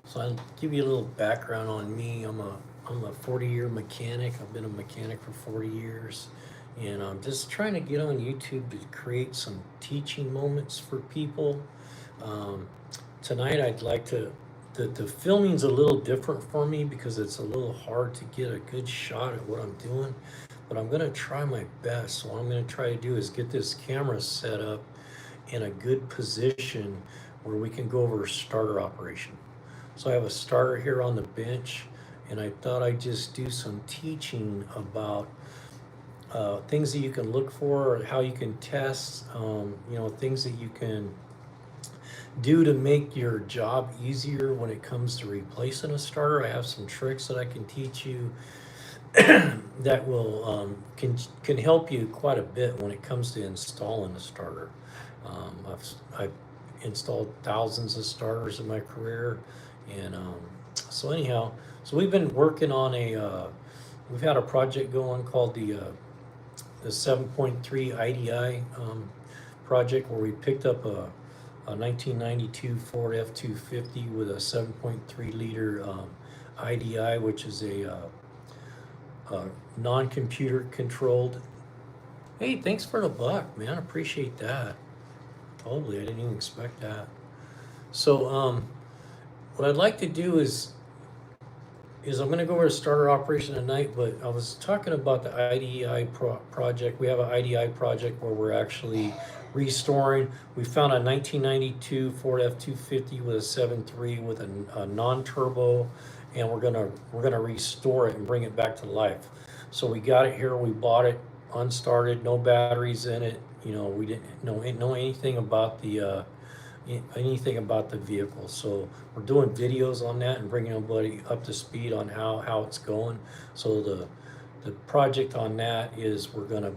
So I'll give you a little background on me. I'm a 40-year mechanic. I've been a mechanic for 40 years. And I'm just trying to get on YouTube to create some teaching moments for people. Um, Tonight I'd like to, the filming's a little different for me because it's a little hard to get a good shot at what I'm doing. But I'm gonna try my best. So what I'm gonna try to do is get this camera set up in a good position where we can go over starter operation. So I have a starter here on the bench, and I thought I'd just do some teaching about things that you can look for, or how you can test, things that you can do to make your job easier when it comes to replacing a starter. I have some tricks that I can teach you that will can help you quite a bit when it comes to installing a starter. I've installed thousands of starters in my career, and so anyhow, so we've been working on we've had a project going called the 7.3 IDI project, where we picked up a 1992 Ford F-250 with a 7.3 liter IDI, which is a non-computer controlled. Hey, thanks for the buck, man. Appreciate that. Totally, I didn't even expect that. So, what I'd like to do is I'm going to go over to starter operation tonight. But I was talking about the IDI project. We have an IDI project where we're actually restoring. We found a 1992 Ford F-250 with a 7.3 with a non-turbo, and we're gonna restore it and bring it back to life. So we got it here. We bought it unstarted, no batteries in it. We didn't know anything about the vehicle. So we're doing videos on that and bringing everybody up to speed on how it's going. So the project on that is we're gonna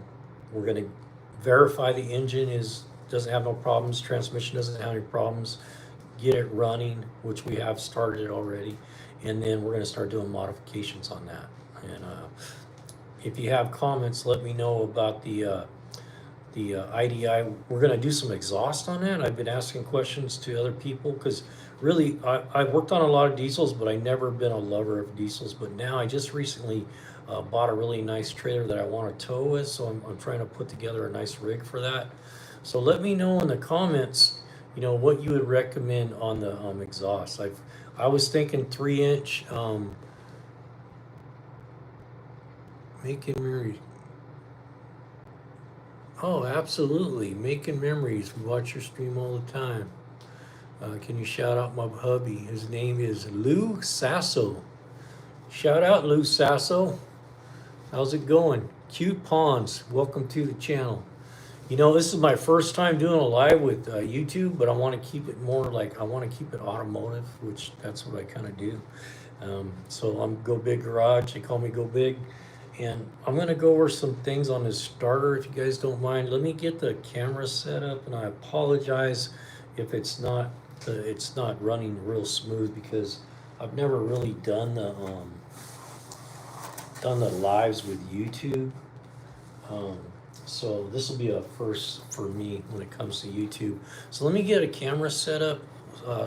verify the engine doesn't have no problems, transmission doesn't have any problems, get it running, which we have started already, and then we're gonna start doing modifications on that. And if you have comments, let me know about the IDI. We're going to do some exhaust on that. I've been asking questions to other people because really I've worked on a lot of diesels, but I've never been a lover of diesels. But now I just recently bought a really nice trailer that I want to tow with, so I'm trying to put together a nice rig for that. So let me know in the comments, what you would recommend on the exhaust. I was thinking 3-inch, making memories. Oh, absolutely. Making memories. We watch your stream all the time. Can you shout out my hubby? His name is Lou Sasso. Shout out, Lou Sasso. How's it going? Cute Pawns, welcome to the channel. This is my first time doing a live with YouTube, but I want to keep it more like, I want to keep it automotive, which that's what I kind of do. So I'm Go Big Garage. They call me Go Big. And I'm going to go over some things on this starter, if you guys don't mind. Let me get the camera set up, and I apologize if it's not running real smooth, because I've never really done the lives with YouTube. So this will be a first for me when it comes to YouTube. So let me get a camera set up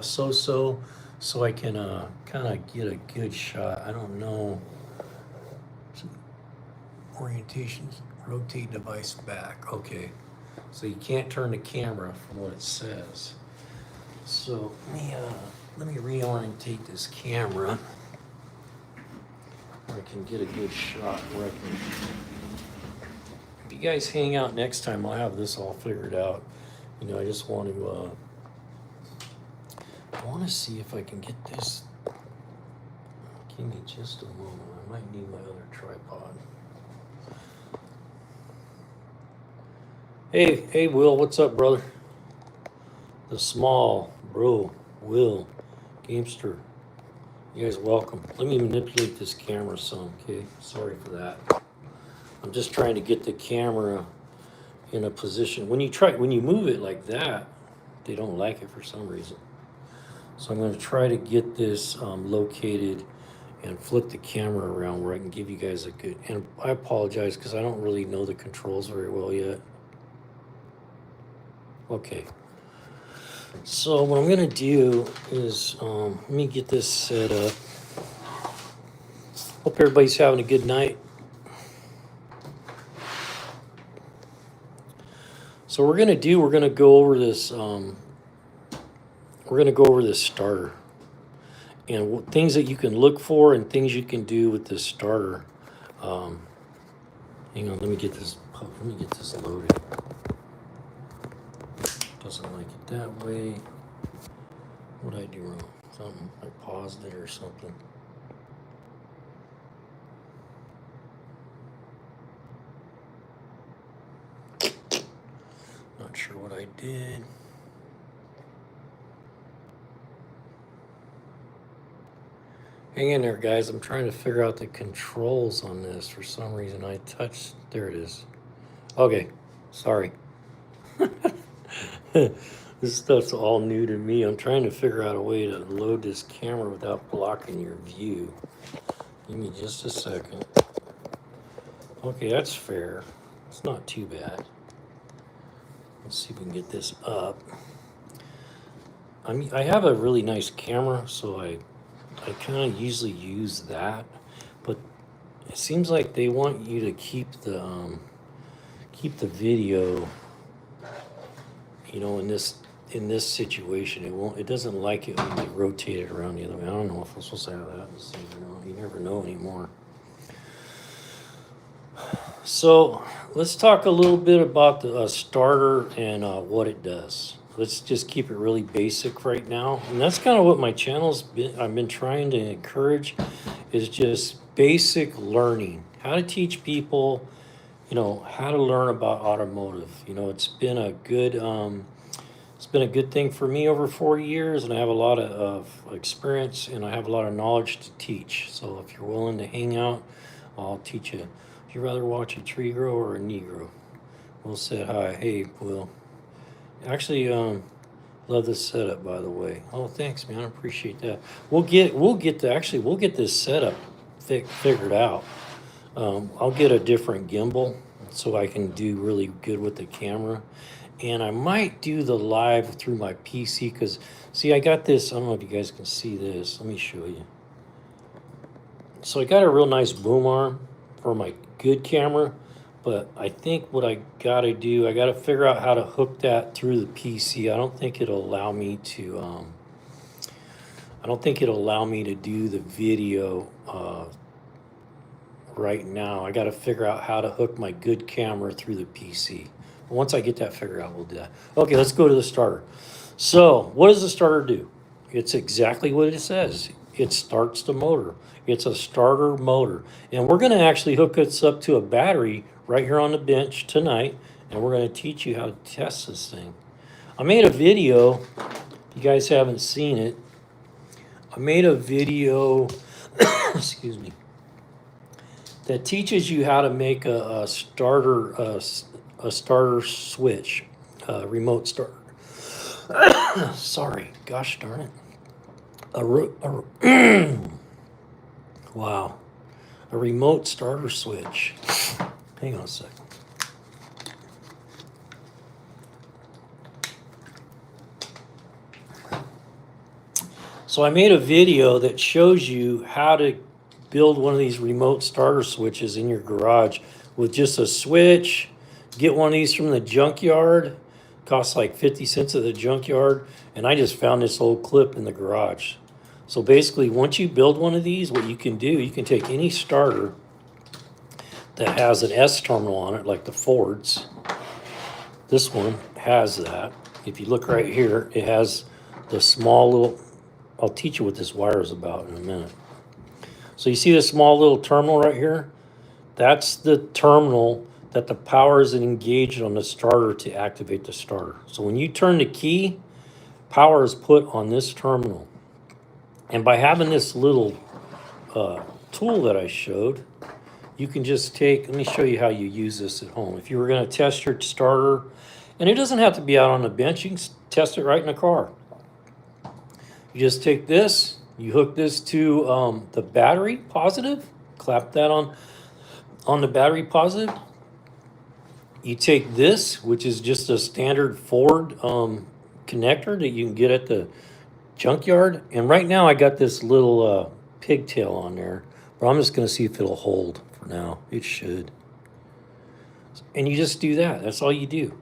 so I can kind of get a good shot. I don't know. Orientations, rotate device back. Okay, so you can't turn the camera from what it says. So let me reorientate this camera where I can get a good shot where I can. If you guys hang out next time, I'll have this all figured out. I just want to see if I can get this. Give me just a moment. I might need my other tripod. Hey, Will, what's up, brother? The small bro, Will, Gamester. You guys welcome. Let me manipulate this camera some, okay? Sorry for that. I'm just trying to get the camera in a position. When you move it like that, they don't like it for some reason. So I'm going to try to get this located and flip the camera around where I can give you guys a good. And I apologize because I don't really know the controls very well yet. Okay. So what I'm gonna do is let me get this set up. Hope everybody's having a good night. So we're gonna go over this. We're gonna go over this starter and things that you can look for and things you can do with this starter. Um, hang on, let me get this. Let me get this loaded. Doesn't like it that way. What did I do wrong? Something. I paused it or something. Not sure what I did. Hang in there, guys. I'm trying to figure out the controls on this. For some reason, I touched. There it is. Okay. Sorry. This stuff's all new to me. I'm trying to figure out a way to load this camera without blocking your view. Give me just a second. Okay, that's fair. It's not too bad. Let's see if we can get this up. I have a really nice camera, so I kind of usually use that, but it seems like they want you to keep the video, in this situation. It doesn't like it when you rotate it around the other way. I don't know if I'm supposed to have that. You never know anymore. So let's talk a little bit about the starter and what it does. Let's just keep it really basic right now. And that's kind of what my I've been trying to encourage, is just basic learning. How to teach people, how to learn about automotive. It's been a good thing for me over 4 years, and I have a lot of experience, and I have a lot of knowledge to teach. So if you're willing to hang out, I'll teach you. Would you rather watch a tree grow or a Negro? Will said hi. Hey, Will. Actually, love this setup, by the way. Oh, thanks, man. I appreciate that. We'll get this setup figured out. I'll get a different gimbal so I can do really good with the camera. And I might do the live through my PC because, see, I got this. I don't know if you guys can see this. Let me show you. So I got a real nice boom arm for my good camera. But I think what I got to do, I got to figure out how to hook that through the PC. I don't think it'll allow me to. I don't think it'll allow me to do the video right now. I got to figure out how to hook my good camera through the PC. Once I get that figured out, we'll do that. Okay, let's go to the starter. So, what does the starter do? It's exactly what it says. It starts the motor. It's a starter motor. And we're going to actually hook this up to a battery right here on the bench tonight, and we're going to teach you how to test this thing. I made a video, if you guys haven't seen it, I made a video, excuse me, that teaches you how to make a starter switch, remote starter. Sorry, gosh darn it. Wow, a remote starter switch. Hang on a second. So I made a video that shows you how to build one of these remote starter switches in your garage with just a switch. Get one of these from the junkyard. Costs like 50 cents at the junkyard. And I just found this old clip in the garage. So basically, once you build one of these, what you can do, you can take any starter that has an S terminal on it, like the Fords. This one has that. If you look right here, it has the small little, I'll teach you what this wire is about in a minute. So you see this small little terminal right here? That's the terminal that the power is engaged on the starter to activate the starter. So when you turn the key, power is put on this terminal. And by having this little tool that I showed, you can just take, let me show you how you use this at home. If you were going to test your starter, and it doesn't have to be out on the bench, you can test it right in the car. You just take this, you hook this to the battery positive, clap that on the battery positive. You take this, which is just a standard Ford connector that you can get at the junkyard. And right now I got this little pigtail on there, but I'm just going to see if it'll hold for now. It should. And you just do that. That's all you do.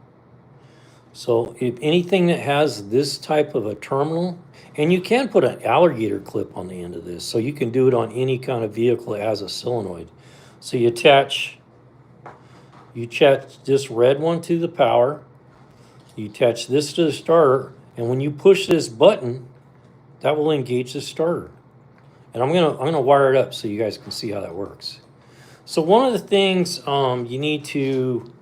So if anything that has this type of a terminal, and you can put an alligator clip on the end of this, so you can do it on any kind of vehicle that has a solenoid. So you attach this red one to the power, you attach this to the starter, and when you push this button, that will engage the starter. And I'm gonna wire it up so you guys can see how that works. So one of the things you need to,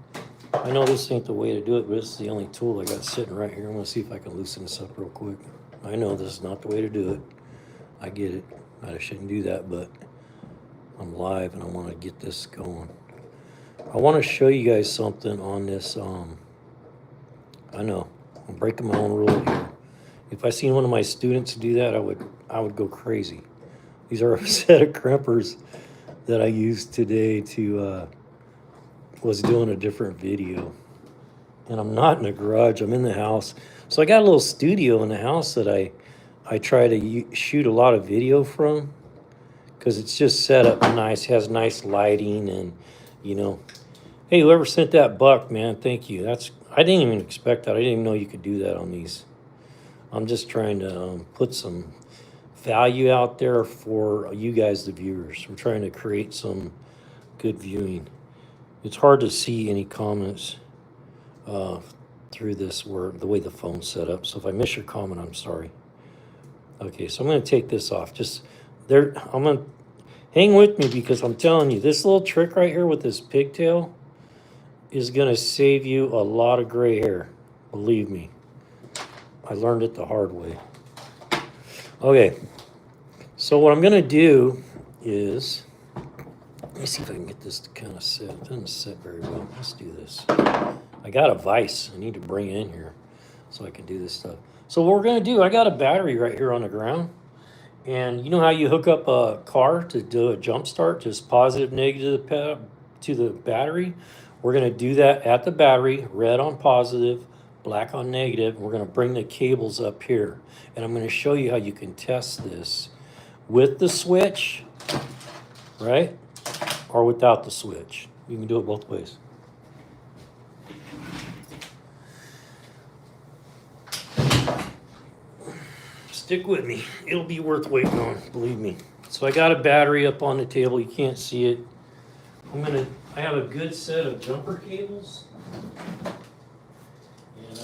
I know this ain't the way to do it, but this is the only tool I got sitting right here. I'm gonna see if I can loosen this up real quick. I know this is not the way to do it. I get it. I shouldn't do that, but I'm live and I want to get this going. I want to show you guys something on this. I know I'm breaking my own rule here. If I seen one of my students do that, I would go crazy. These are a set of crimpers that I used today to was doing a different video, and I'm not in a garage. I'm in the house. So I got a little studio in the house that I try to shoot a lot of video from, because it's just set up nice, has nice lighting, and you know, hey, whoever sent that buck, man, thank you. I didn't even expect that. I didn't even know you could do that on these. I'm just trying to put some value out there for you guys, the viewers. I'm trying to create some good viewing. It's hard to see any comments through this, where the way the phone's set up. So if I miss your comment, I'm sorry. Okay, so I'm going to take this off. Just there, I'm going to hang with me, because I'm telling you, this little trick right here with this pigtail is going to save you a lot of gray hair. Believe me, I learned it the hard way. Okay, so what I'm going to do is, let me see if I can get this to kind of sit. It doesn't sit very well. Let's do this. I got a vise I need to bring in here so I can do this stuff. So what we're going to do, I got a battery right here on the ground. And you know how you hook up a car to do a jump start, just positive, negative to the battery? We're going to do that at the battery, red on positive, black on negative. We're going to bring the cables up here. And I'm going to show you how you can test this with the switch, right? Or without the switch. You can do it both ways. Stick with me. It'll be worth waiting on, believe me. So I got a battery up on the table. You can't see it. I have a good set of jumper cables. And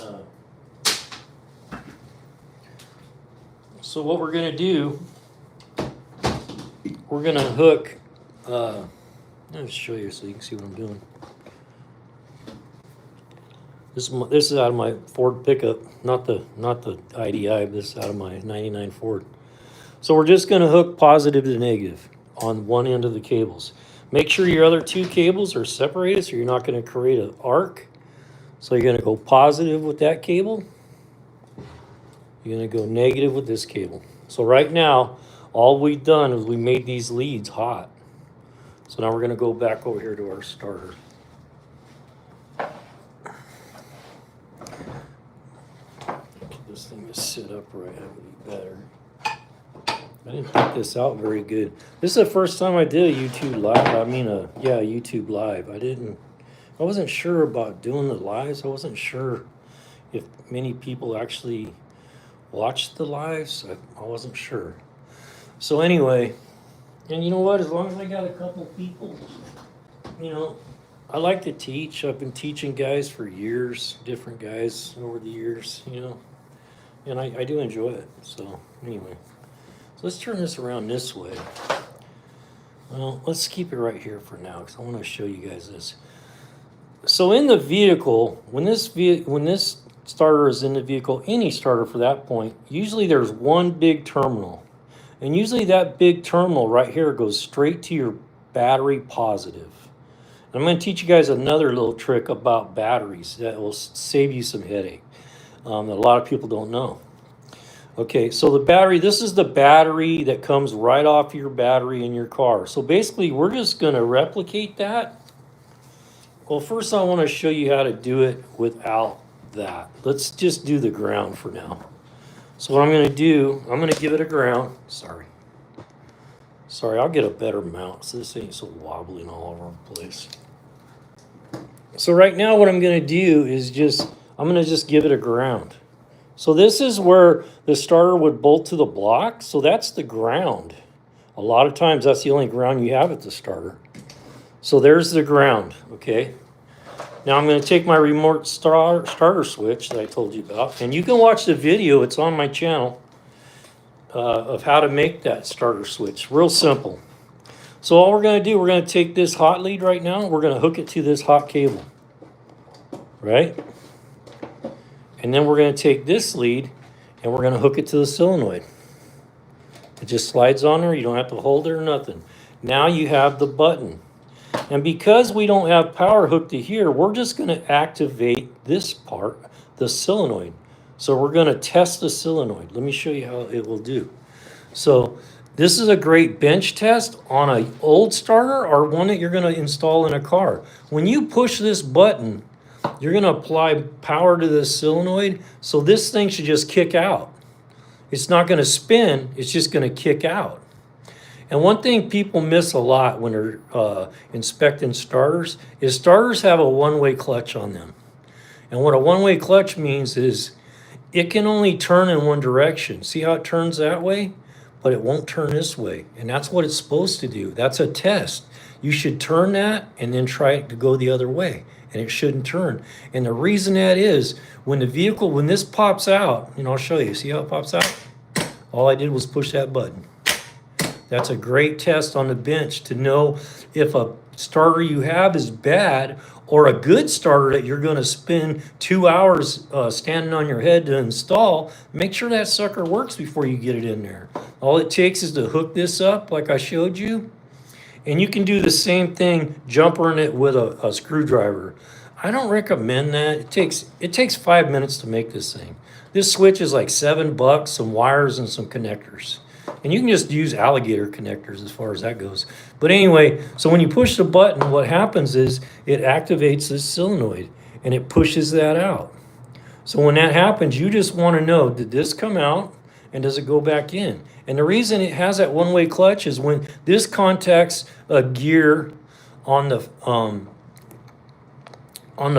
so what we're gonna do, we're gonna hook, let me show you so you can see what I'm doing. This is out of my Ford pickup, not the IDI, but this is out of my 99 Ford. So we're just going to hook positive to negative on one end of the cables. Make sure your other two cables are separated so you're not going to create an arc. So you're going to go positive with that cable. You're going to go negative with this cable. So right now, all we've done is we made these leads hot. So now we're going to go back over here to our starter. This thing is set up right, that would be better. I didn't think this out very good. This is the first time I did a YouTube live. YouTube live. I wasn't sure about doing the lives. I wasn't sure if many people actually watched the lives. I wasn't sure. So anyway, and you know what? As long as I got a couple people, you know, I like to teach. I've been teaching guys for years, different guys over the years, you know. And I do enjoy it. So anyway, so let's turn this around this way. Well, let's keep it right here for now, because I want to show you guys this. So in the vehicle, when this starter is in the vehicle, any starter for that point, usually there's one big terminal. And usually that big terminal right here goes straight to your battery positive. And I'm going to teach you guys another little trick about batteries that will save you some headache. That a lot of people don't know. Okay, so the battery, this is the battery that comes right off your battery in your car. So basically, we're just going to replicate that. Well, first I want to show you how to do it without that. Let's just do the ground for now. So what I'm going to do, I'm going to give it a ground. Sorry, I'll get a better mount so this ain't so wobbly and all over the place. So right now what I'm going to do is I'm going to just give it a ground. So this is where the starter would bolt to the block. So that's the ground. A lot of times that's the only ground you have at the starter. So there's the ground, okay? Now I'm going to take my remote starter switch that I told you about, and you can watch the video, it's on my channel, of how to make that starter switch. Real simple. So all we're going to do, we're going to take this hot lead right now, we're going to hook it to this hot cable, right? And then we're going to take this lead, and we're going to hook it to the solenoid. It just slides on there, you don't have to hold it or nothing. Now you have the button. And because we don't have power hooked to here, we're just going to activate this part, the solenoid. So we're going to test the solenoid. Let me show you how it will do. So this is a great bench test on an old starter or one that you're going to install in a car. When you push this button, you're going to apply power to this solenoid. So this thing should just kick out. It's not going to spin, it's just going to kick out. And one thing people miss a lot when they're inspecting starters is starters have a one-way clutch on them. And what a one-way clutch means is it can only turn in one direction. See how it turns that way? But it won't turn this way. And that's what it's supposed to do. That's a test. You should turn that and then try it to go the other way. And it shouldn't turn. And the reason that is when this pops out, and I'll show you, see how it pops out? All I did was push that button. That's a great test on the bench to know if a starter you have is bad or a good starter that you're going to spend 2 hours standing on your head to install. Make sure that sucker works before you get it in there. All it takes is to hook this up like I showed you. And you can do the same thing jumpering it with a screwdriver. I don't recommend that. It takes 5 minutes to make this thing. This switch is like $7, some wires and some connectors. And you can just use alligator connectors as far as that goes. But anyway, so when you push the button, what happens is it activates this solenoid and it pushes that out. So when that happens, you just want to know, did this come out and does it go back in? And the reason it has that one-way clutch is when this contacts a gear on the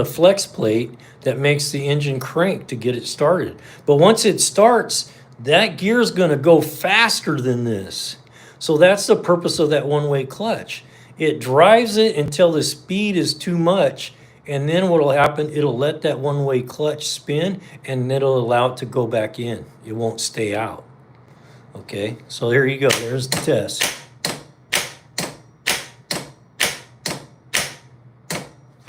flex plate that makes the engine crank to get it started. But once it starts, that gear is going to go faster than this. So that's the purpose of that one-way clutch. It drives it until the speed is too much, and then what will happen, it'll let that one-way clutch spin, and it'll allow it to go back in. It won't stay out. Okay, so there you go. There's the test.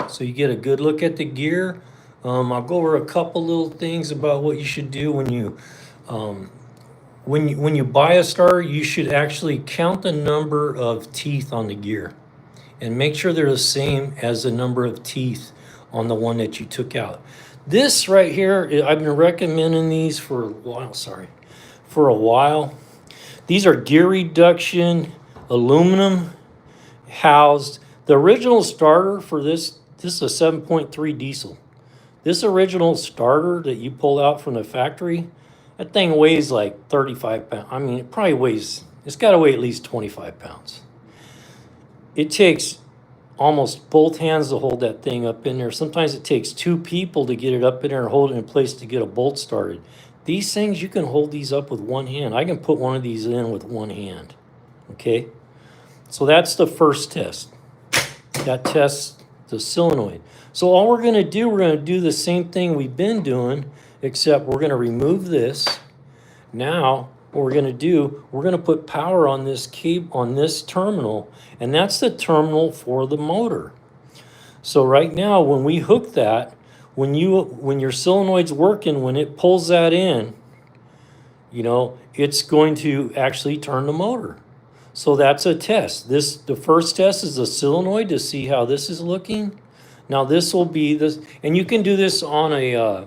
So you get a good look at the gear. I'll go over a couple little things about what you should do when you buy a starter. You should actually count the number of teeth on the gear and make sure they're the same as the number of teeth on the one that you took out. This right here, I've been recommending these for a while. These are gear reduction aluminum housed. The original starter for this is a 7.3 diesel. This original starter that you pulled out from the factory, that thing weighs like 35 pounds. I mean, it's got to weigh at least 25 pounds. It takes almost both hands to hold that thing up in there. Sometimes it takes 2 people to get it up in there and hold it in place to get a bolt started. These things, you can hold these up with one hand. I can put one of these in with one hand, okay? So that's the first test. That tests the solenoid. So all we're going to do the same thing we've been doing, except we're going to remove this. Now, what we're going to do, we're going to put power on this cable, on this terminal, and that's the terminal for the motor. So right now, when we hook that, when your solenoid's working, when it pulls that in, it's going to actually turn the motor. So that's a test. The first test is the solenoid to see how this is looking. Now this will be this, and you can do this on a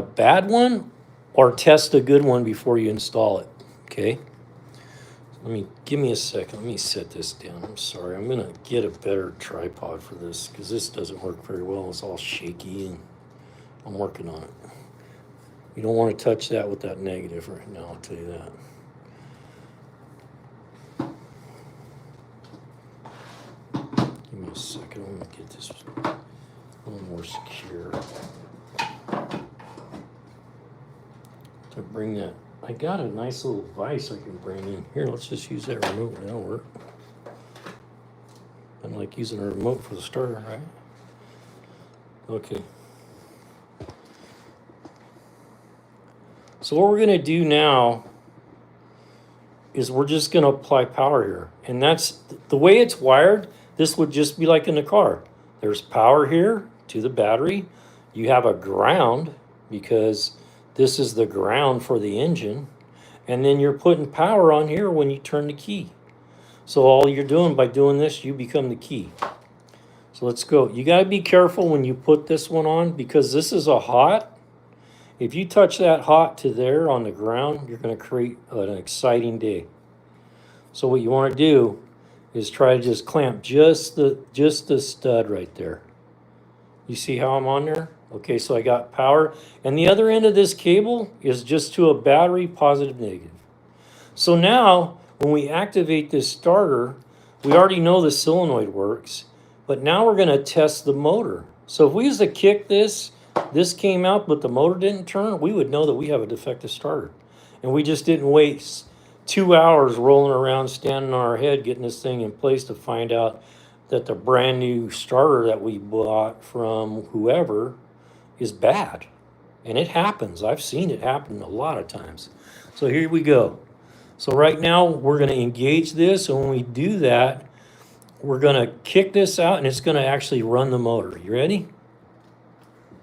bad one or test a good one before you install it. Okay. Give me a second. Let me set this down. I'm sorry. I'm gonna get a better tripod for this because this doesn't work very well. It's all shaky and I'm working on it. You don't want to touch that with that negative right now, I'll tell you that. Give me a second. I'm gonna get this a little more secure. To bring that, I got a nice little vise I can bring in. Here, let's just use that remote and that'll work. I like using a remote for the starter, right? Okay. So what we're gonna do now is we're just gonna apply power here. And that's, the way it's wired, this would just be like in the car. There's power here to the battery. You have a ground because this is the ground for the engine. And then you're putting power on here when you turn the key. So all you're doing by doing this, you become the key. So let's go. You gotta be careful when you put this one on because this is a hot. If you touch that hot to there on the ground, you're gonna create an exciting day. So what you wanna do is try to just clamp just the stud right there. You see how I'm on there? Okay, so I got power. And the other end of this cable is just to a battery, positive, negative. So now, when we activate this starter, we already know the solenoid works, but now we're gonna test the motor. So if we used to kick this came out, but the motor didn't turn, we would know that we have a defective starter. And we just didn't waste 2 hours rolling around, standing on our head, getting this thing in place to find out that the brand new starter that we bought from whoever is bad. And it happens. I've seen it happen a lot of times. So here we go. So right now we're going to engage this. And when we do that, we're going to kick this out and it's going to actually run the motor. You ready?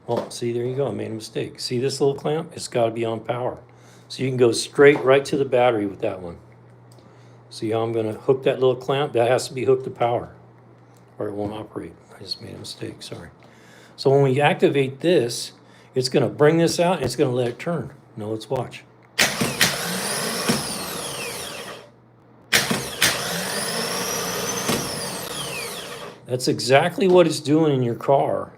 Oh, see, there you go. I made a mistake. See this little clamp? It's got to be on power. So you can go straight right to the battery with that one. See how I'm going to hook that little clamp? That has to be hooked to power or it won't operate. I just made a mistake. Sorry. So when we activate this, it's going to bring this out and it's going to let it turn. Now let's watch. That's exactly what it's doing in your car.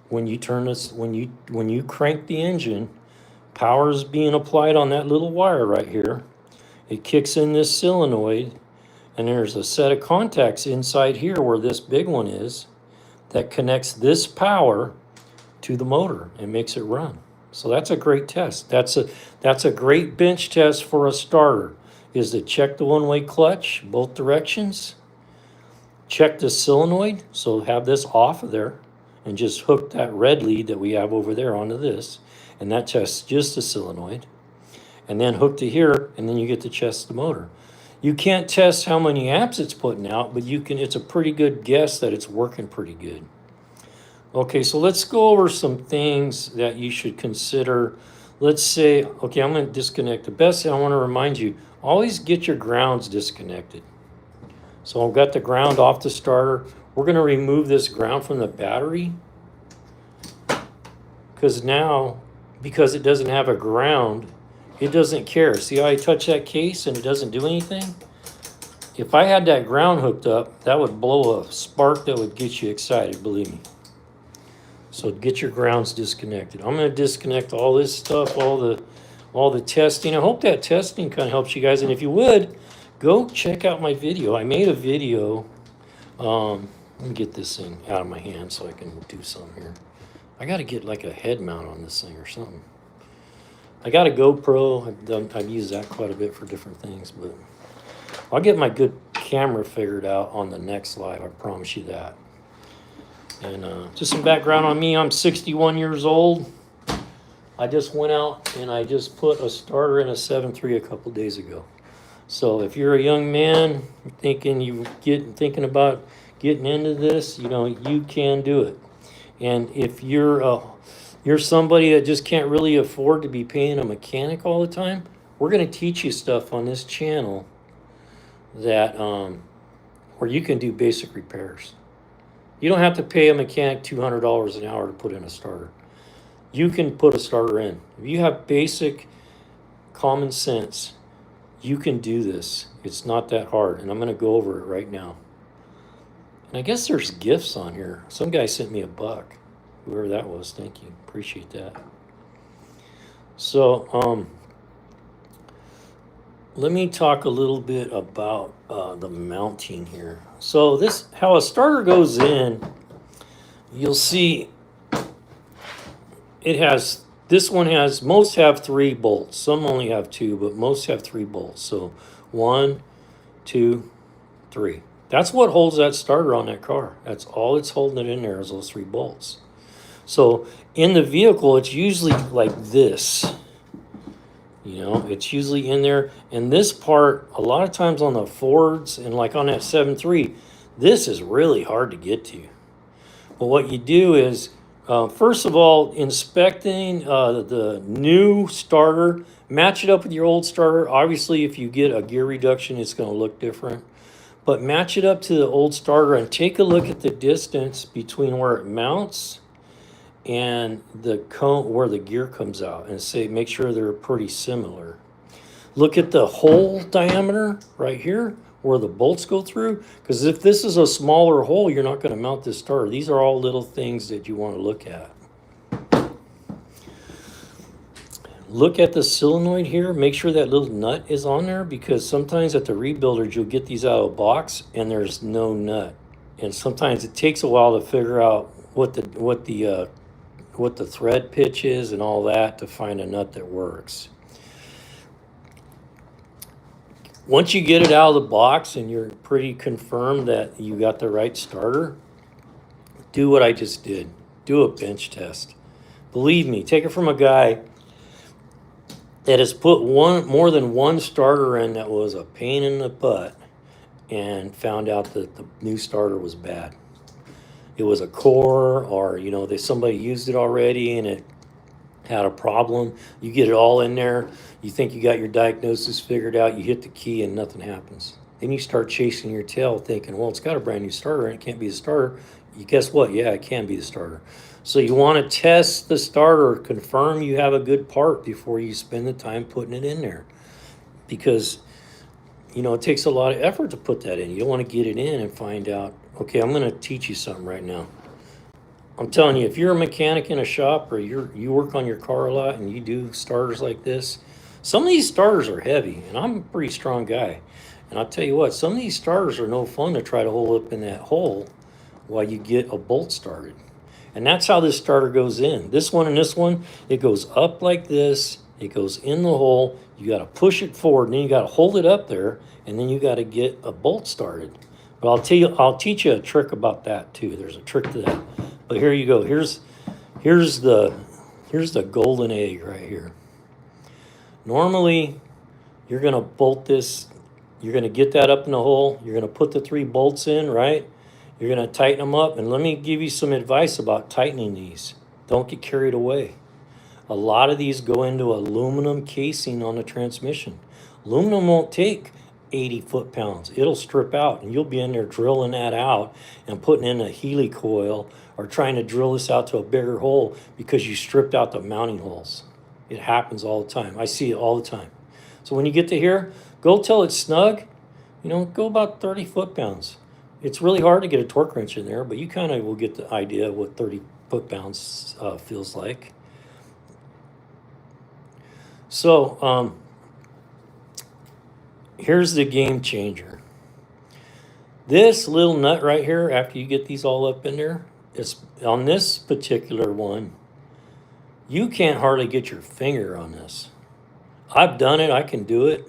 When you turn this, when you crank the engine, power is being applied on that little wire right here. It kicks in this solenoid, and there's a set of contacts inside here where this big one is that connects this power to the motor and makes it run. So that's a great test. That's a great bench test for a starter, is to check the one-way clutch, both directions, check the solenoid, so have this off of there, and just hook that red lead that we have over there onto this, and that tests just the solenoid, and then hook to here, and then you get to test the motor. You can't test how many amps it's putting out, but you can. It's a pretty good guess that it's working pretty good. Okay, so let's go over some things that you should consider. Let's say, okay, I'm going to disconnect. The best thing I want to remind you, always get your grounds disconnected. So I've got the ground off the starter. We're going to remove this ground from the battery because now, because it doesn't have a ground, it doesn't care. See how I touch that case and it doesn't do anything? If I had that ground hooked up, that would blow a spark that would get you excited, believe me. So get your grounds disconnected. I'm going to disconnect all this stuff, all the testing. I hope that testing kind of helps you guys. And if you would, go check out my video. I made a video. Let me get this thing out of my hand so I can do something here. I got to get like a head mount on this thing or something. I got a GoPro. I've used that quite a bit for different things, but I'll get my good camera figured out on the next live. I promise you that. And just some background on me. I'm 61 years old. I just went out and I just put a starter in a 7.3 a couple days ago. So if you're a young man thinking about getting into this, you can do it. And if you're somebody that just can't really afford to be paying a mechanic all the time, we're going to teach you stuff on this channel that where you can do basic repairs. You don't have to pay a mechanic $200 an hour to put in a starter. You can put a starter in. If you have basic common sense, You can do this. It's not that hard. And I'm going to go over it right now. And I guess there's gifts on here. Some guy sent me $1. Whoever that was, thank you. Appreciate that. So, let me talk a little bit about the mounting here. So this, how a starter goes in, you'll see it has, this one has, most have 3 bolts. Some only have 2, but most have 3 bolts. So 1, 2, 3. That's what holds that starter on that car. That's all it's holding it in there is those 3 bolts. So in the vehicle, it's usually like this. You know, it's usually in there. And this part, a lot of times on the Fords and like on that 7.3, this is really hard to get to. But what you do is, first of all, inspecting the new starter, match it up with your old starter. Obviously, if you get a gear reduction, it's going to look different. But match it up to the old starter and take a look at the distance between where it mounts and the cone where the gear comes out, and say, make sure they're pretty similar. Look at the hole diameter right here where the bolts go through, because if this is a smaller hole, you're not going to mount this starter. These are all little things that you want to look at. Look at the solenoid here. Make sure that little nut is on there, because sometimes at the rebuilders you'll get these out of a box and there's no nut, and sometimes it takes a while to figure out what the thread pitch is and all that to find a nut that works. Once you get it out of the box and you're pretty confirmed that you got the right starter, do what I just did. Do a bench test. Believe me, take it from a guy that has put more than one starter in that was a pain in the butt and found out that the new starter was bad. It was a core, or somebody used it already and it had a problem. You get it all in there, you think you got your diagnosis figured out, you hit the key and nothing happens. Then you start chasing your tail thinking, well, it's got a brand new starter and it can't be the starter. You guess what? Yeah, it can be the starter. So you want to test the starter, confirm you have a good part before you spend the time putting it in there. Because, it takes a lot of effort to put that in. You don't want to get it in and find out, okay, I'm going to teach you something right now. I'm telling you, if you're a mechanic in a shop or you work on your car a lot and you do starters like this, some of these starters are heavy, and I'm a pretty strong guy. And I'll tell you what, some of these starters are no fun to try to hold up in that hole while you get a bolt started. And that's how this starter goes in. This one and this one, it goes up like this. It goes in the hole. You got to push it forward, and then you got to hold it up there, and then you got to get a bolt started. But I'll teach you a trick about that too. There's a trick to that. But here you go. Here's the golden egg right here. Normally, you're going to bolt this. You're going to get that up in the hole. You're going to put the 3 bolts in, right? You're going to tighten them up. And let me give you some advice about tightening these. Don't get carried away. A lot of these go into aluminum casing on the transmission. Aluminum won't take 80 foot-pounds. It'll strip out, and you'll be in there drilling that out and putting in a helicoil or trying to drill this out to a bigger hole because you stripped out the mounting holes. It happens all the time. I see it all the time. So when you get to here, go till it's snug. Go about 30 foot-pounds. It's really hard to get a torque wrench in there, but you kind of will get the idea of what 30 foot-pounds feels like. So here's the game changer. This little nut right here, after you get these all up in there, it's on this particular one, you can't hardly get your finger on this. I've done it. I can do it.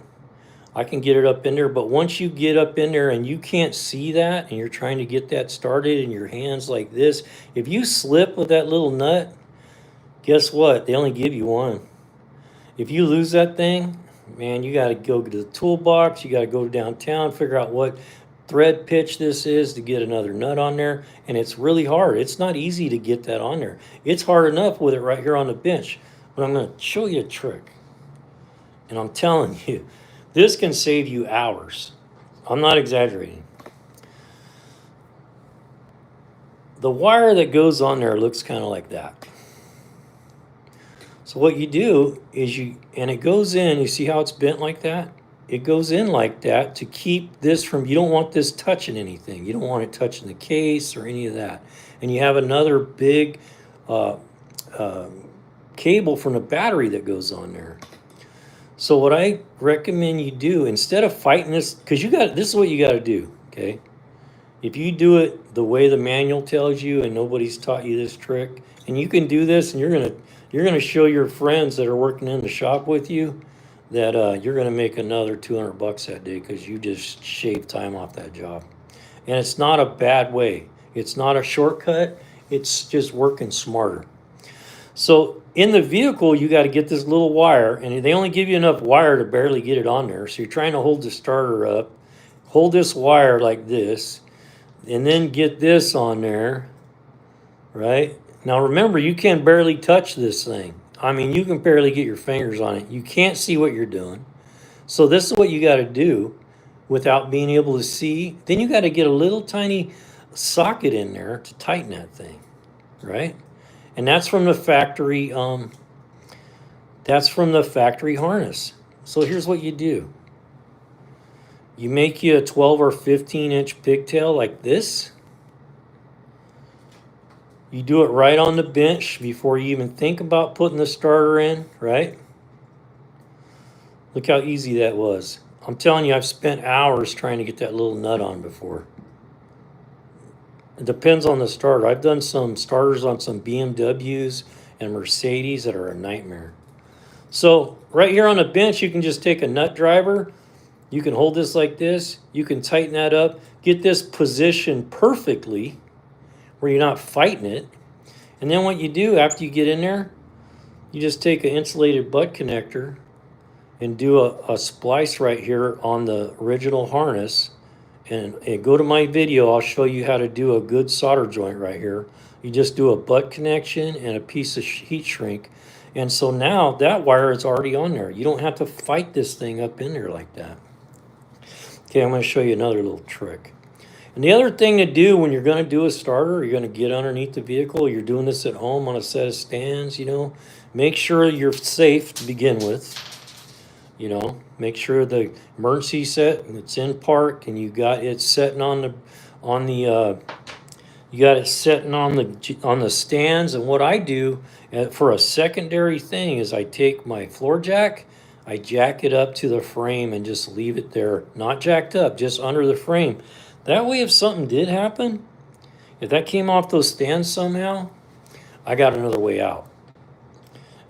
I can get it up in there, but once you get up in there and you can't see that and you're trying to get that started in your hands like this, if you slip with that little nut, guess what? They only give you one. If you lose that thing, man, you got to go to the toolbox. You got to go downtown, figure out what thread pitch this is to get another nut on there, and it's really hard. It's not easy to get that on there. It's hard enough with it right here on the bench, but I'm going to show you a trick, and I'm telling you, this can save you hours. I'm not exaggerating. The wire that goes on there looks kind of like that. So what you do is and it goes in, you see how it's bent like that? it goes in like that to keep this from, you don't want this touching anything. You don't want it touching the case or any of that. And you have another big uh, uh, cable from the battery that goes on there. So what I recommend you do, instead of fighting this, because this is what you got to do, okay? If you do it the way the manual tells you and nobody's taught you this trick, and you can do this, and you're gonna show your friends that are working in the shop with you that you're gonna make another $200 that day because you just shaved time off that job. And it's not a bad way. It's not a shortcut. It's just working smarter. So in the vehicle, you got to get this little wire, and they only give you enough wire to barely get it on there. So you're trying to hold the starter up, hold this wire like this, and then get this on there, right? Now remember, you can barely touch this thing. I mean, you can barely get your fingers on it. You can't see what you're doing. So this is what you got to do without being able to see. Then you got to get a little tiny socket in there to tighten that thing, right? And that's from the factory. That's from the factory harness. So here's what you do. You make you a 12 or 15-inch pigtail like this. You do it right on the bench before you even think about putting the starter in, right? Look how easy that was. I'm telling you, I've spent hours trying to get that little nut on before. It depends on the starter. I've done some starters on some BMWs and Mercedes that are a nightmare. So right here on the bench, you can just take a nut driver. You can hold this like this. You can tighten that up. Get this positioned perfectly where you're not fighting it. And then what you do after you get in there, you just take an insulated butt connector and do a splice right here on the original harness. And go to my video, I'll show you how to do a good solder joint right here. You just do a butt connection and a piece of heat shrink. And so now that wire is already on there. You don't have to fight this thing up in there like that. Okay, I'm going to show you another little trick. And the other thing to do when you're going to do a starter, you're going to get underneath the vehicle, you're doing this at home on a set of stands, make sure you're safe to begin with. Make sure the emergency set, it's in park, and you got it setting on the stands. And what I do for a secondary thing is I take my floor jack, I jack it up to the frame and just leave it there, not jacked up, just under the frame. That way, if something did happen, if that came off those stands somehow, I got another way out.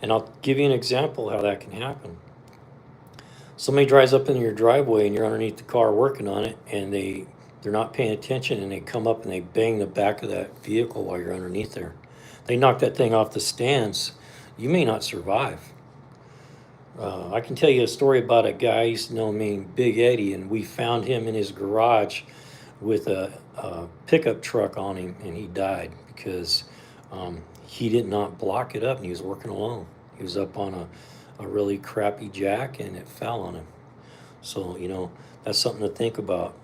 And I'll give you an example how that can happen. Somebody drives up in your driveway and you're underneath the car working on it, and they're not paying attention, and they come up and they bang the back of that vehicle while you're underneath there. They knock that thing off the stands. You may not survive. I can tell you a story about a guy I used to know named Big Eddie, and we found him in his garage with a pickup truck on him, and he died because he did not block it up, and he was working alone. He was up on a really crappy jack, and it fell on him. So, that's something to think about.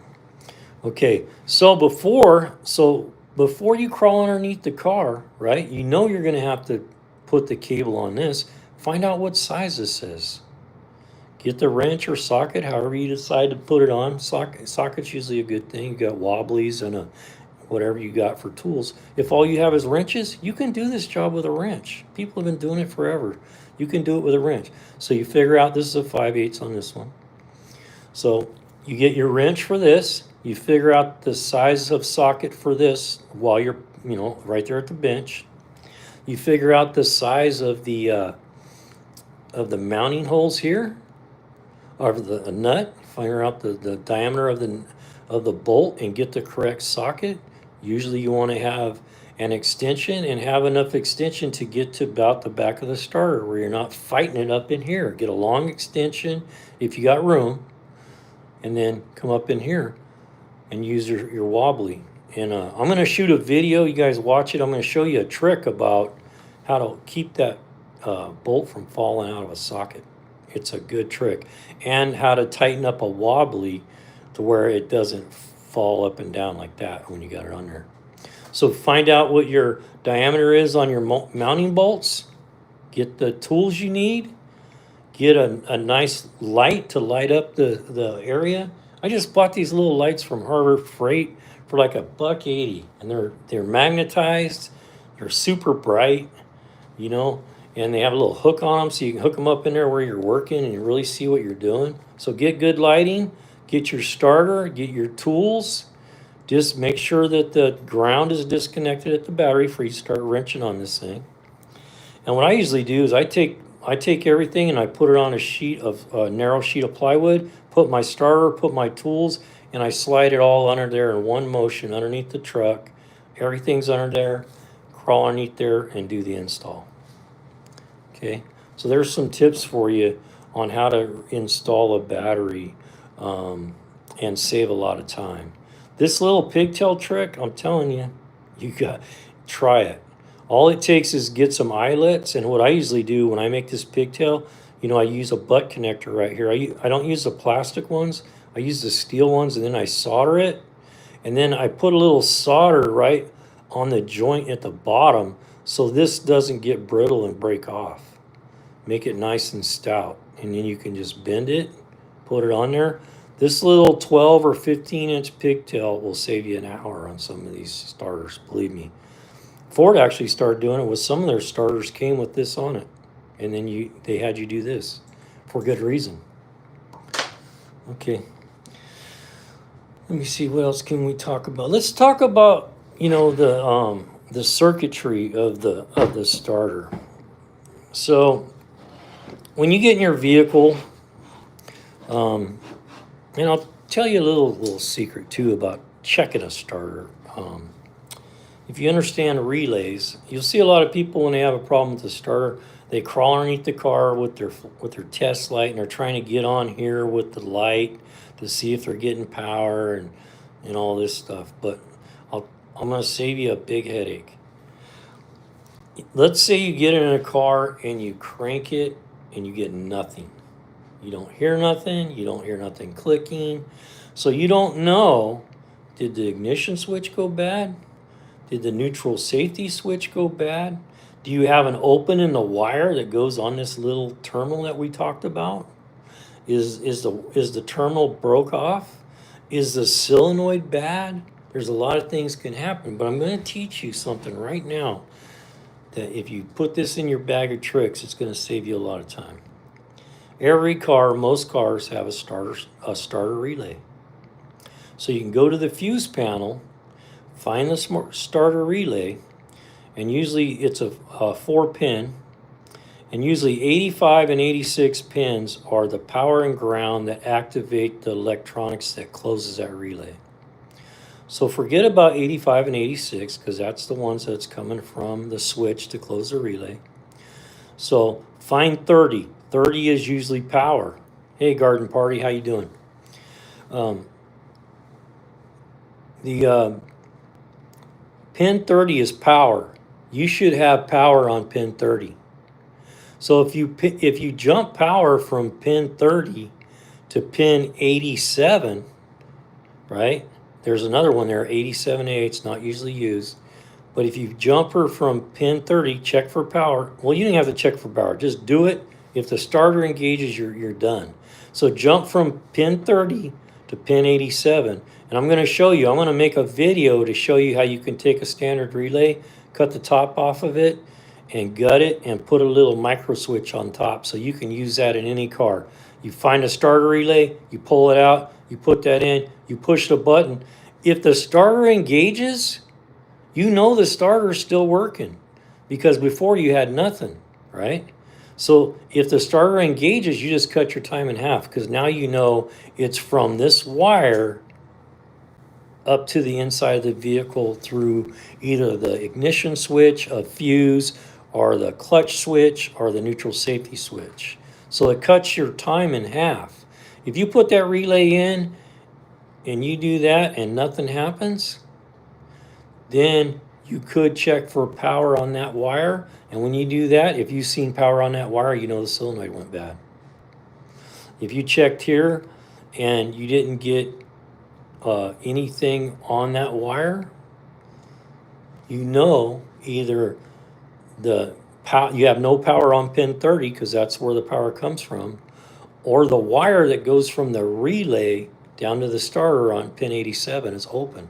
Okay, so before you crawl underneath the car, right, you're going to have to put the cable on this. Find out what size this is. Get the wrench or socket, however you decide to put it on. Socket's usually a good thing. You got wobblies and whatever you got for tools. If all you have is wrenches, you can do this job with a wrench. People have been doing it forever. You can do it with a wrench. So you figure out this is a 5/8 on this one. So you get your wrench for this. You figure out the size of socket for this while you're, right there at the bench. You figure out the size of the mounting holes here, or the nut. Figure out the diameter of the bolt and get the correct socket. Usually you want to have an extension and have enough extension to get to about the back of the starter where you're not fighting it up in here. Get a long extension if you got room, and then come up in here and use your wobbly. And I'm going to shoot a video. You guys watch it. I'm going to show you a trick about how to keep that bolt from falling out of a socket. It's a good trick. And how to tighten up a wobbly to where it doesn't fall up and down like that when you got it on there. So find out what your diameter is on your mounting bolts. Get the tools you need. get a nice light to light up the area. I just bought these little lights from Harbor Freight for like $1.80, and they're magnetized. They're super bright, you know, and they have a little hook on them so you can hook them up in there where you're working and you really see what you're doing. So get good lighting, get your starter, get your tools. Just make sure that the ground is disconnected at the battery before you start wrenching on this thing. And what I usually do is I take everything and I put it on a narrow sheet of plywood, put my starter, put my tools, and I slide it all under there in one motion underneath the truck. Everything's under there, crawl underneath there and do the install. Okay, so there's some tips for you on how to install a battery and save a lot of time. This little pigtail trick, I'm telling you, you got try it. All it takes is get some eyelets, and what I usually do when I make this pigtail, you know, I use a butt connector right here. I don't use the plastic ones. I use the steel ones, and then I solder it, and then I put a little solder right on the joint at the bottom so this doesn't get brittle and break off. Make it nice and stout, and then you can just bend it, put it on there. This little 12 or 15-inch pigtail will save you an hour on some of these starters, believe me. Ford actually started doing it with some of their starters came with this on it, and then they had you do this for good reason. Okay, let me see, what else can we talk about? Let's talk about, you know, the circuitry of the starter. So when you get in your vehicle, and I'll tell you a little secret too about checking a starter. If you understand relays, you'll see a lot of people when they have a problem with the starter, they crawl underneath the car with their test light, and they're trying to get on here with the light to see if they're getting power and all this stuff. But I'm going to save you a big headache. Let's say you get in a car and you crank it and you get nothing. You don't hear nothing. You don't hear nothing clicking. So you don't know, did the ignition switch go bad? Did the neutral safety switch go bad? Do you have an open in the wire that goes on this little terminal that we talked about? Is the terminal broke off? Is the solenoid bad? There's a lot of things can happen, but I'm going to teach you something right now that if you put this in your bag of tricks, it's going to save you a lot of time. Every car, most cars have a starter relay. So you can go to the fuse panel, find the starter relay, and usually it's a 4-pin, and usually 85 and 86 pins are the power and ground that activate the electronics that closes that relay. So forget about 85 and 86 because that's the ones that's coming from the switch to close the relay. So find 30. 30 is usually power. Hey, garden party, how you doing? The pin 30 is power. You should have power on pin 30. So if you jump power from pin 30 to pin 87, right? There's another one there, 87A. It's not usually used. But if you jump her from pin 30, check for power. Well, you don't have to check for power. Just do it. If the starter engages, you're done. So jump from pin 30 to pin 87. And I'm going to show you. I'm going to make a video to show you how you can take a standard relay, cut the top off of it, and gut it, and put a little micro switch on top so you can use that in any car. You find a starter relay, you pull it out, you put that in, you push the button. If the starter engages, you know the starter's still working because before you had nothing, right? So if the starter engages, you just cut your time in half because now you know it's from this wire up to the inside of the vehicle through either the ignition switch, a fuse, or the clutch switch, or the neutral safety switch. So it cuts your time in half. If you put that relay in and you do that and nothing happens, then you could check for power on that wire. And when you do that, if you've seen power on that wire, you know the solenoid went bad. If you checked here and you didn't get anything on that wire, you know either the you have no power on pin 30 because that's where the power comes from, or the wire that goes from the relay down to the starter on pin 87 is open.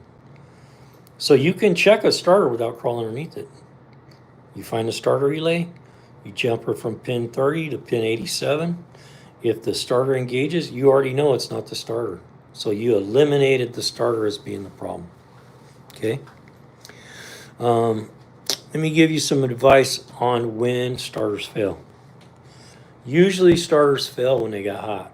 So you can check a starter without crawling underneath it. You find the starter relay, you jump her from pin 30 to pin 87. If the starter engages, you already know it's not the starter. So you eliminated the starter as being the problem. Okay? Let me give you some advice on when starters fail. Usually starters fail when they got hot.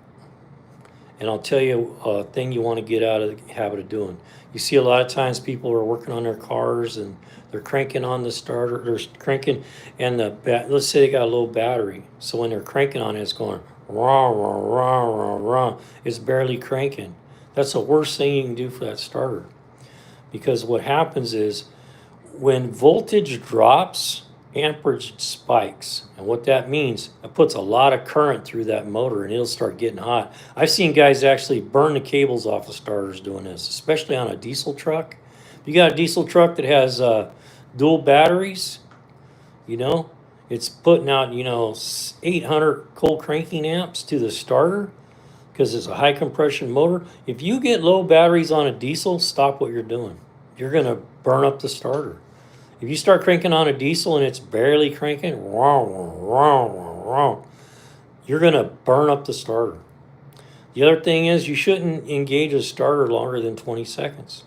And I'll tell you a thing you want to get out of the habit of doing. You see a lot of times people are working on their cars and they're cranking on the starter, they're cranking, and let's say they got a low battery. So when they're cranking on it, it's going rah, rah, rah, rah, rah. It's barely cranking. That's the worst thing you can do for that starter. Because what happens is when voltage drops, amperage spikes. And what that means, it puts a lot of current through that motor and it'll start getting hot. I've seen guys actually burn the cables off of starters doing this, especially on a diesel truck. If you got a diesel truck that has dual batteries, it's putting out, 800 cold cranking amps to the starter because it's a high compression motor. If you get low batteries on a diesel, stop what you're doing. You're going to burn up the starter. If you start cranking on a diesel and it's barely cranking, you're going to burn up the starter. The other thing is you shouldn't engage a starter longer than 20 seconds.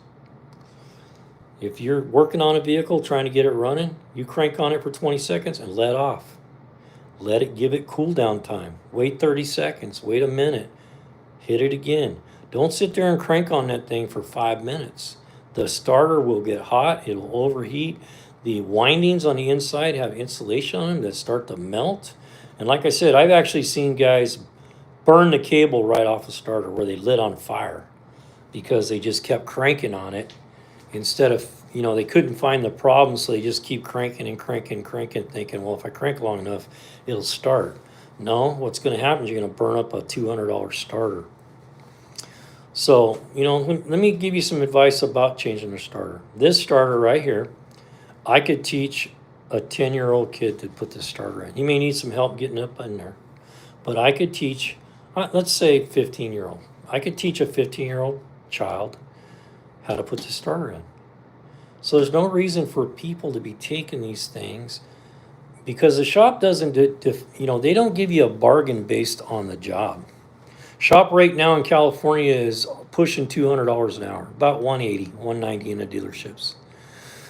If you're working on a vehicle, trying to get it running, you crank on it for 20 seconds and let off. Let it give it cool down time. Wait 30 seconds. Wait a minute. Hit it again. Don't sit there and crank on that thing for 5 minutes. The starter will get hot. It'll overheat. The windings on the inside have insulation on them that start to melt. And like I said, I've actually seen guys burn the cable right off the starter where they lit on fire because they just kept cranking on it instead of, they couldn't find the problem, so they just keep cranking and cranking, thinking, well, if I crank long enough, it'll start. No, what's going to happen is you're going to burn up a $200 starter. So, let me give you some advice about changing the starter. This starter right here, I could teach a 10-year-old kid to put this starter in. He may need some help getting up in there. But I could teach, let's say 15-year-old. I could teach a 15-year-old child how to put the starter in. So there's no reason for people to be taking these things because the shop doesn't, they don't give you a bargain based on the job. Shop rate now in California is pushing $200 an hour, about $180, $190 in the dealerships.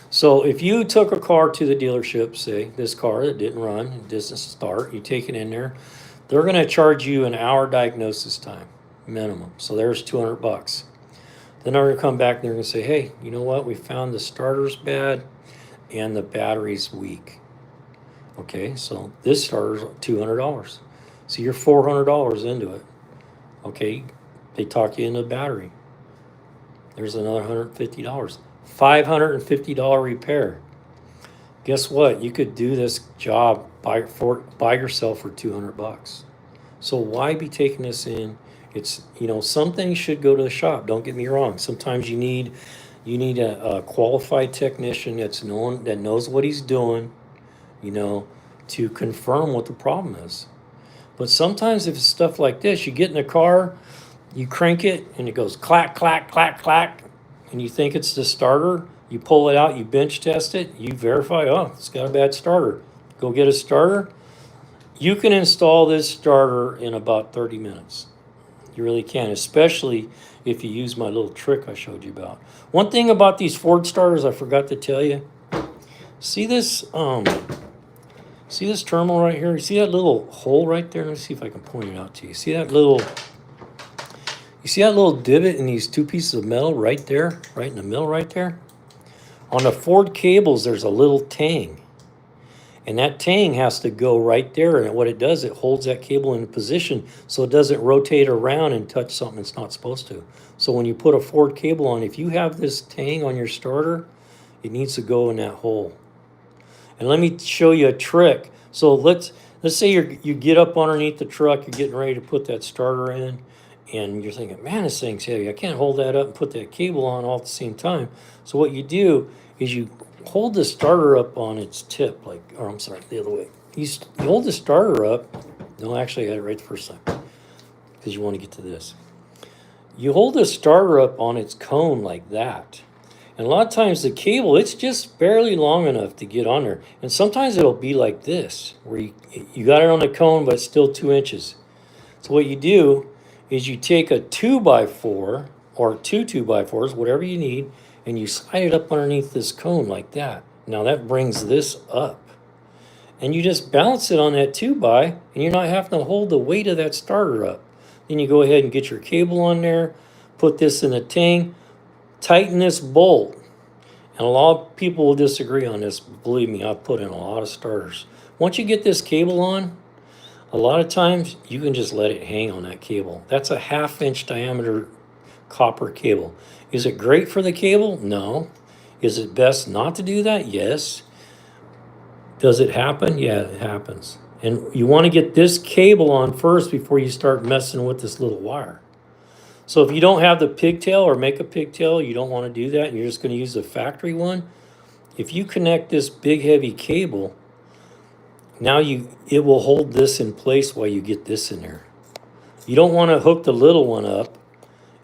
So if you took a car to the dealership, say this car that didn't run, it doesn't start, you take it in there, they're going to charge you an hour diagnosis time, minimum. So there's $200. Then they're going to come back and they're going to say, hey, you know what? We found the starter's bad and the battery's weak. Okay, so this starter's $200. So you're $400 into it. Okay, they talk you into the battery. There's another $150. $550 repair. Guess what? You could do this job by yourself for $200. So why be taking this in? It's some things should go to the shop. Don't get me wrong. Sometimes you need a qualified technician that knows what he's doing, to confirm what the problem is. But sometimes if it's stuff like this, you get in a car, you crank it, and it goes clack, clack, clack, clack, and you think it's the starter. You pull it out, you bench test it, you verify, oh, it's got a bad starter. Go get a starter. You can install this starter in about 30 minutes. You really can, especially if you use my little trick I showed you about. One thing about these Ford starters I forgot to tell you. See this terminal right here? You see that little hole right there? Let me see if I can point it out to you. See that little divot in these two pieces of metal right there? Right in the middle right there? On the Ford cables, there's a little tang. And that tang has to go right there. And what it does, it holds that cable in position so it doesn't rotate around and touch something it's not supposed to. So when you put a Ford cable on, if you have this tang on your starter, it needs to go in that hole. And let me show you a trick. So let's say you get up underneath the truck, you're getting ready to put that starter in, and you're thinking, man, this thing's heavy. I can't hold that up and put that cable on all at the same time. So what you do is you hold the starter up on its tip, the other way. you hold the starter up. No, actually, I had it right the first time because you want to get to this. You hold the starter up on its cone like that. And a lot of times the cable, it's just barely long enough to get on there. And sometimes it'll be like this, where you got it on the cone, but it's still 2 inches. So what you do is you take a 2x4 or two 2x4s, whatever you need, and you slide it up underneath this cone like that. Now that brings this up. And you just balance it on that 2x, and you're not having to hold the weight of that starter up. Then you go ahead and get your cable on there, put this in the tank, tighten this bolt. And a lot of people will disagree on this. Believe me, I've put in a lot of starters. Once you get this cable on, a lot of times you can just let it hang on that cable. That's a 1/2 inch diameter copper cable. Is it great for the cable? No. Is it best not to do that? Yes. Does it happen? Yeah, it happens. And you want to get this cable on first before you start messing with this little wire. So if you don't have the pigtail or make a pigtail, you don't want to do that, and you're just going to use the factory one. If you connect this big heavy cable, now it will hold this in place while you get this in there. You don't want to hook the little one up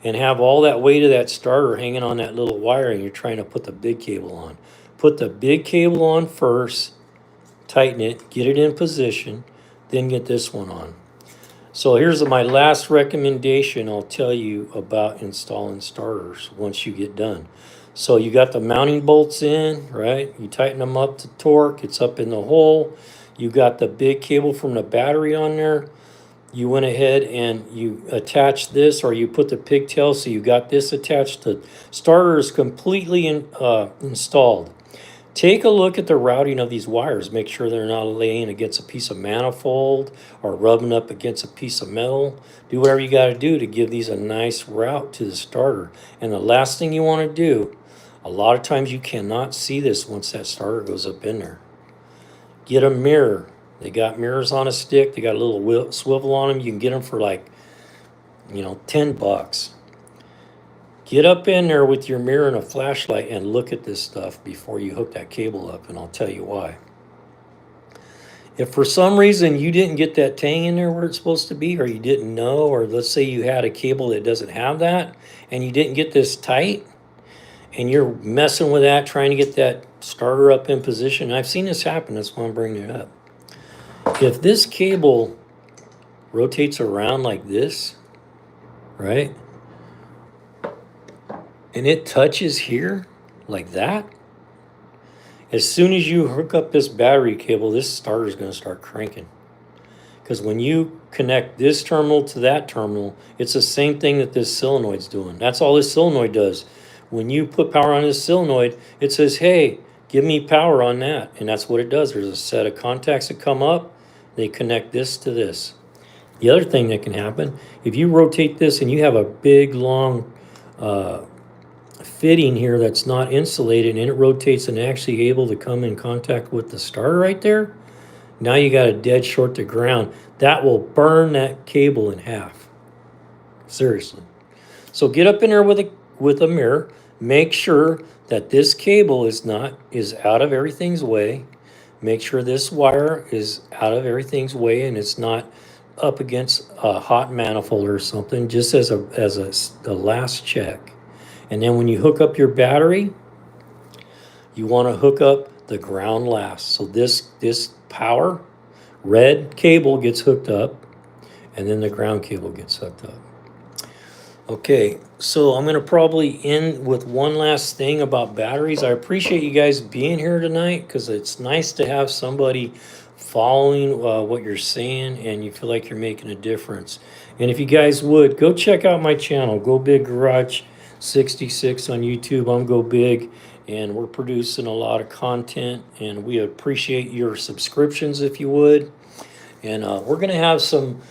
and have all that weight of that starter hanging on that little wire, and you're trying to put the big cable on. Put the big cable on first, tighten it, get it in position, then get this one on. So here's my last recommendation I'll tell you about installing starters once you get done. So you got the mounting bolts in, right? You tighten them up to torque, it's up in the hole. You got the big cable from the battery on there. You went ahead and you attached this, or you put the pigtail, so you got this attached. The starter is completely installed. Take a look at the routing of these wires. Make sure they're not laying against a piece of manifold or rubbing up against a piece of metal. Do whatever you got to do to give these a nice route to the starter. And the last thing you want to do, a lot of times you cannot see this once that starter goes up in there. Get a mirror. They got mirrors on a stick. They got a little swivel on them. You can get them for like, $10. Get up in there with your mirror and a flashlight and look at this stuff before you hook that cable up, and I'll tell you why. If for some reason you didn't get that tang in there where it's supposed to be, or you didn't know, or let's say you had a cable that doesn't have that, and you didn't get this tight, and you're messing with that, trying to get that starter up in position. I've seen this happen, that's why I'm bringing it up. If this cable rotates around like this, right? And it touches here like that, as soon as you hook up this battery cable, this starter is going to start cranking. Because when you connect this terminal to that terminal, it's the same thing that this solenoid's doing. That's all this solenoid does. When you put power on this solenoid, it says, hey, give me power on that. And that's what it does. There's a set of contacts that come up. They connect this to this. The other thing that can happen, if you rotate this and you have a big, long fitting here that's not insulated, and it rotates and actually able to come in contact with the starter right there, now you got a dead short to ground. That will burn that cable in half. Seriously. So get up in there with a mirror. Make sure that this cable is out of everything's way. Make sure this wire is out of everything's way and it's not up against a hot manifold or something, just as a last check. And then when you hook up your battery, you want to hook up the ground last. So this power red cable gets hooked up, and then the ground cable gets hooked up. Okay, so I'm going to probably end with one last thing about batteries. I appreciate you guys being here tonight, because it's nice to have somebody following what you're saying, and you feel like you're making a difference. And if you guys would, go check out my channel, Go Big Garage 66 on YouTube. I'm Go Big, and we're producing a lot of content, and we appreciate your subscriptions if you would. And we're going to have some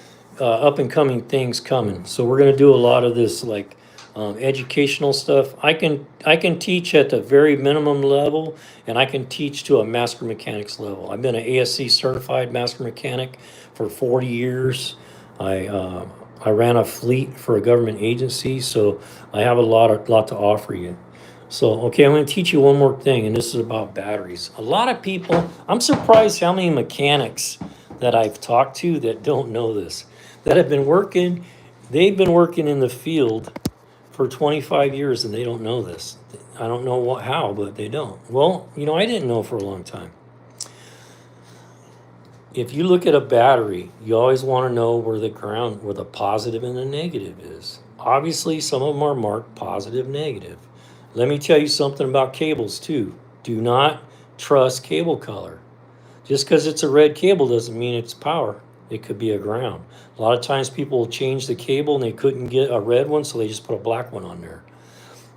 up and coming things coming. So we're going to do a lot of this like educational stuff. I can teach at the very minimum level, and I can teach to a master mechanics level. I've been an ASC certified master mechanic for 40 years. I ran a fleet for a government agency, so I have a lot to offer you. So, okay, I'm going to teach you one more thing, and this is about batteries. A lot of people, I'm surprised how many mechanics that I've talked to that don't know this, that have been working, they've been working in the field for 25 years and they don't know this. I don't know how, but they don't. Well, I didn't know for a long time. If you look at a battery, you always want to know where the positive and the negative is. Obviously, some of them are marked positive, negative. Let me tell you something about cables too. Do not trust cable color. Just because it's a red cable doesn't mean it's power. It could be a ground. A lot of times people will change the cable and they couldn't get a red one, so they just put a black one on there.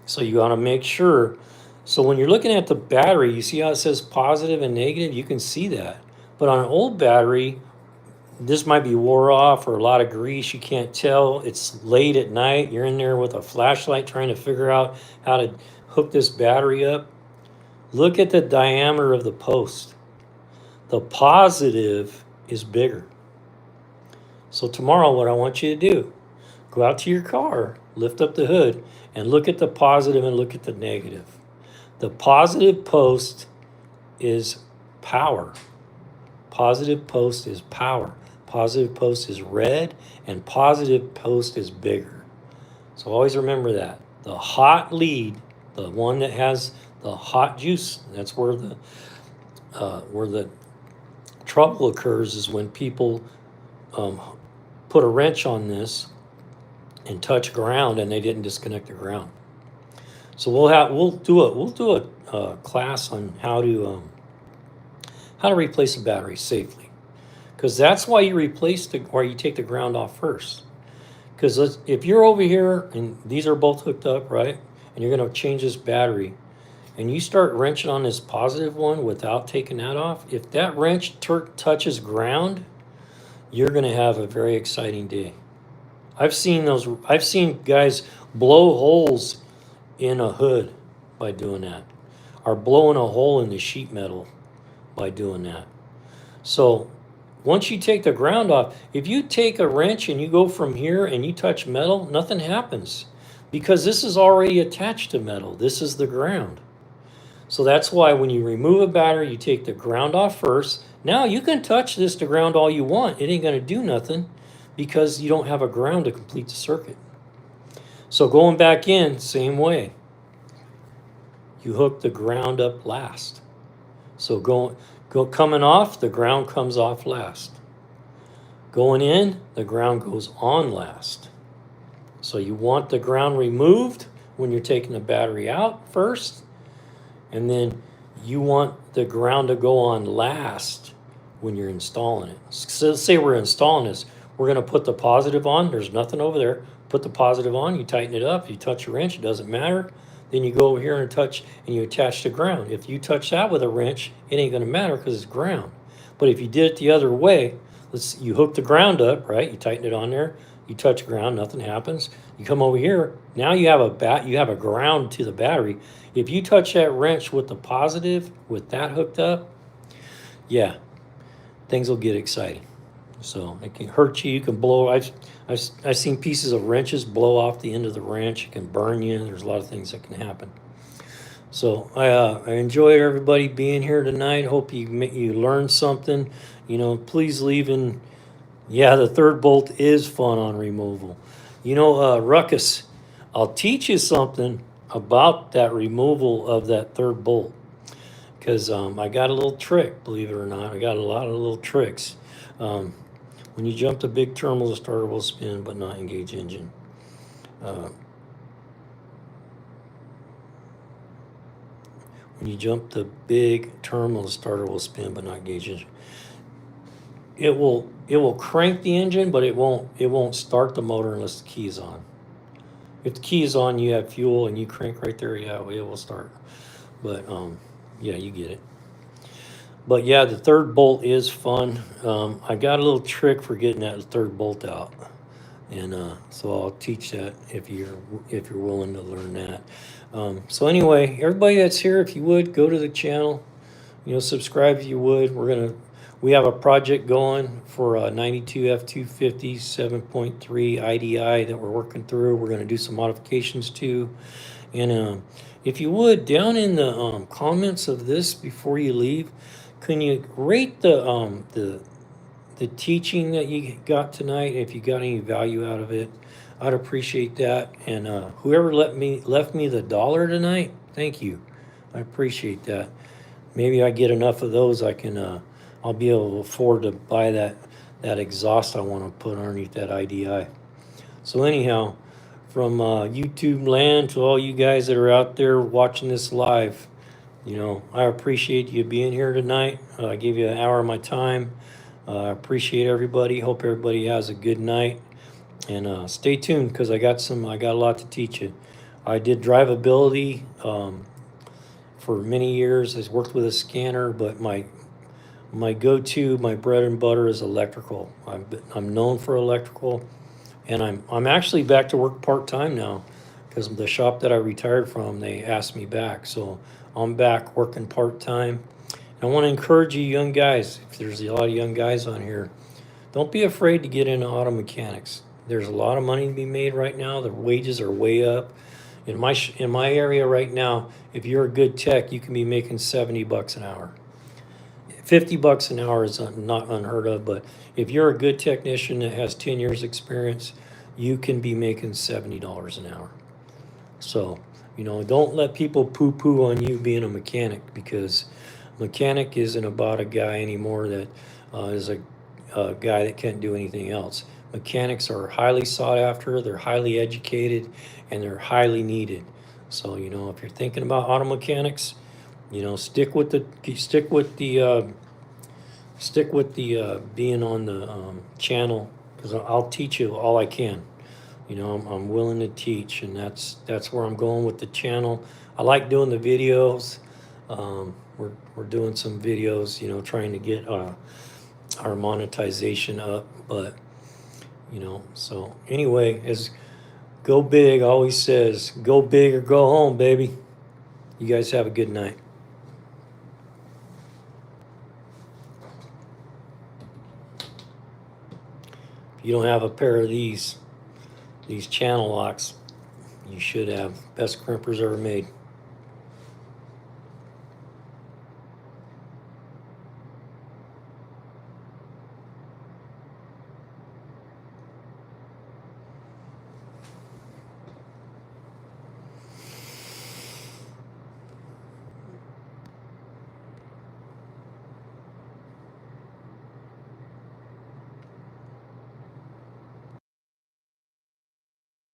So you want to make sure. So when you're looking at the battery, you see how it says positive and negative? You can see that. But on an old battery, this might be wore off or a lot of grease. You can't tell. It's late at night. You're in there with a flashlight trying to figure out how to hook this battery up. Look at the diameter of the post. The positive is bigger. So tomorrow, what I want you to do, go out to your car, lift up the hood, and look at the positive and look at the negative. The positive post is power. Positive post is power. Positive post is red, and positive post is bigger. So always remember that. The hot lead, the one that has the hot juice, that's where the trouble occurs, is when people put a wrench on this and touch ground and they didn't disconnect the ground. So we'll do a class on how to replace a battery safely, because that's why you take the ground off first. Because if you're over here and these are both hooked up, right, and you're going to change this battery, and you start wrenching on this positive one without taking that off, if that wrench touches ground, you're going to have a very exciting day. I've seen guys blow holes in a hood by doing that, or blowing a hole in the sheet metal by doing that. So once you take the ground off, if you take a wrench and you go from here and you touch metal, nothing happens, because this is already attached to metal. This is the ground. So that's why when you remove a battery, you take the ground off first. Now you can touch the ground all you want. It ain't going to do nothing, because you don't have a ground to complete the circuit. So going back in, same way. You hook the ground up last. So coming off, the ground comes off last. Going in, the ground goes on last. So you want the ground removed when you're taking the battery out first, and then you want the ground to go on last when you're installing it. So let's say we're installing this. We're going to put the positive on. There's nothing over there. Put the positive on. You tighten it up. You touch a wrench. It doesn't matter. Then you go over here and you attach the ground. If you touch that with a wrench, it ain't going to matter because it's ground. But if you did it the other way, you hook the ground up, right? You tighten it on there. You touch ground. Nothing happens. You come over here. Now you have a ground to the battery. If you touch that wrench with the positive, with that hooked up, yeah, things will get exciting. So it can hurt you. You can blow. I've seen pieces of wrenches blow off the end of the wrench. It can burn you. There's a lot of things that can happen. So I enjoyed everybody being here tonight. Hope you learned something. Please leave in. Yeah, the third bolt is fun on removal. Ruckus, I'll teach you something about that removal of that third bolt, because I got a little trick, believe it or not. I got a lot of little tricks. When you jump the big terminal, the starter will spin but not engage engine. When you jump the big terminal, the starter will spin but not engage engine. It will crank the engine, but it won't start the motor unless the key is on. If the key is on, you have fuel and you crank right there, yeah, it will start. But yeah, you get it. But yeah, the third bolt is fun. I got a little trick for getting that third bolt out, and so I'll teach that if you're willing to learn that. So anyway, everybody that's here, if you would go to the channel, subscribe if you would. we have a project going for a 92 F250 7.3 IDI that we're working through. We're going to do some modifications to. And if you would, down in the comments of this before you leave, can you rate the teaching that you got tonight? If you got any value out of it, I'd appreciate that. And whoever left me the $1 tonight, thank you. I appreciate that. Maybe I get enough of those, I can I'll be able to afford to buy that exhaust I want to put underneath that IDI. So anyhow, from YouTube land to all you guys that are out there watching this live, you know, I appreciate you being here tonight. I gave you an hour of my time. I appreciate everybody. Hope everybody has a good night. And stay tuned because I got a lot to teach you. I did drivability for many years. I worked with a scanner, but my go-to, my bread and butter is electrical. I'm known for electrical, and I'm actually back to work part-time now because the shop that I retired from, they asked me back. So I'm back working part-time. I want to encourage you young guys, if there's a lot of young guys on here, don't be afraid to get into auto mechanics. There's a lot of money to be made right now. The wages are way up. In my area right now, if you're a good tech, you can be making $70 an hour. $50 an hour is not unheard of, but if you're a good technician that has 10 years experience, you can be making $70 an hour. So, you know, don't let people poo-poo on you being a mechanic, because mechanic isn't about a guy anymore that is a guy that can't do anything else. Mechanics are highly sought after, they're highly educated, and they're highly needed. So, you know, if you're thinking about auto mechanics, you know, stick with the being on the channel, because I'll teach you all I can. You know, I'm willing to teach, and that's where I'm going with the channel. I like doing the videos. We're doing some videos, you know, trying to get our monetization up, but you know, so anyway, as Go Big always says, go big or go home, baby. You guys have a good night. If you don't have a pair of these channel locks, you should have. Best crimpers ever made.